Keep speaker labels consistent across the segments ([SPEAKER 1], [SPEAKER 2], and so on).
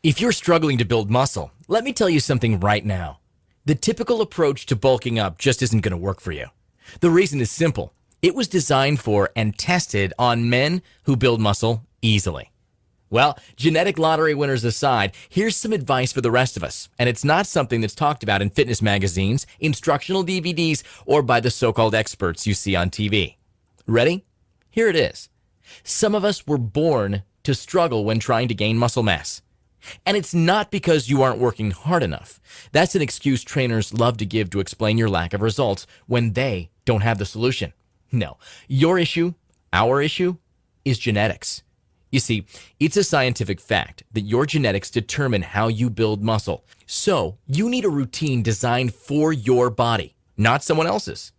[SPEAKER 1] If you're struggling to build muscle, let me tell you something right now. The typical approach to bulking up just isn't going to work for you. The reason is simple. It was designed for and tested on men who build muscle easily. Well, genetic lottery winners aside, here's some advice for the rest of us. And it's not something that's talked about in fitness magazines, instructional DVDs, or by the so-called experts you see on TV. Ready? Here it is. Some of us were born to struggle when trying to gain muscle mass. And it's not because you aren't working hard enough. That's an excuse trainers love to give to explain your lack of results when they don't have the solution. No, your issue, our issue, is genetics. You see, it's a scientific fact that your genetics determine how you build muscle. So you need a routine designed for your body, not someone else's.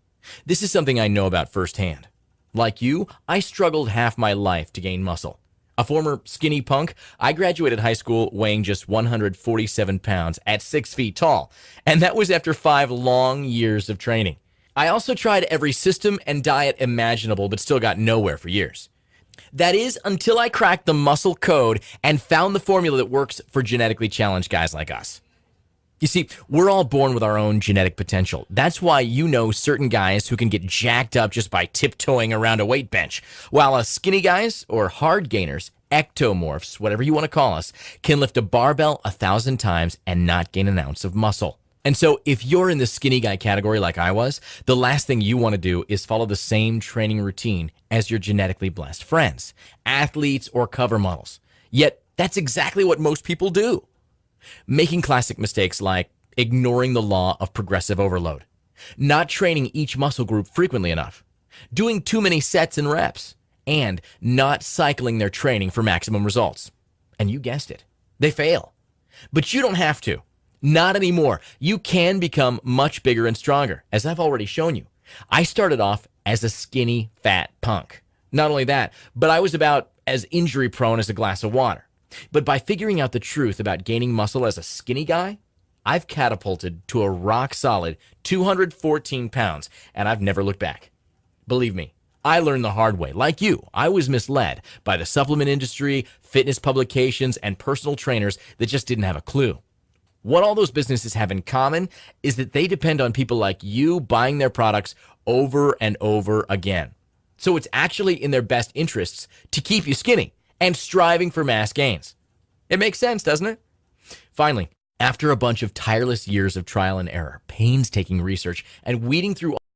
[SPEAKER 1] This is something I know about firsthand. Like you, I struggled half my life to gain muscle. A former skinny punk, I graduated high school weighing just 147 pounds at 6 feet tall, and that was after 5 long years of training. I also tried every system and diet imaginable, but still got nowhere for years. That is, until I cracked the muscle code and found the formula that works for genetically challenged guys like us. You see, we're all born with our own genetic potential. That's why you know certain guys who can get jacked up just by tiptoeing around a weight bench, while us skinny guys, or hard gainers, ectomorphs, whatever you want to call us, can lift a barbell 1,000 times and not gain an ounce of muscle. And so if you're in the skinny guy category like I was, the last thing you want to do is follow the same training routine as your genetically blessed friends, athletes, or cover models. Yet that's exactly what most people do. Making classic mistakes like ignoring the law of progressive overload, not training each muscle group frequently enough, doing too many sets and reps, and not cycling their training for maximum results. And you guessed it, they fail. But you don't have to. Not anymore. You can become much bigger and stronger, as I've already shown you. I started off as a skinny, fat punk. Not only that, but I was about as injury prone as a glass of water. But by figuring out the truth about gaining muscle as a skinny guy, I've catapulted to a rock-solid 214 pounds, and I've never looked back. Believe me, I learned the hard way. Like you, I was misled by the supplement industry, fitness publications, and personal trainers that just didn't have a clue. What all those businesses have in common is that they depend on people like you buying their products over and over again. So it's actually in their best interests to keep you skinny and striving for mass gains. It makes sense, doesn't it? Finally, after a bunch of tireless years of trial and error, painstaking research, and weeding through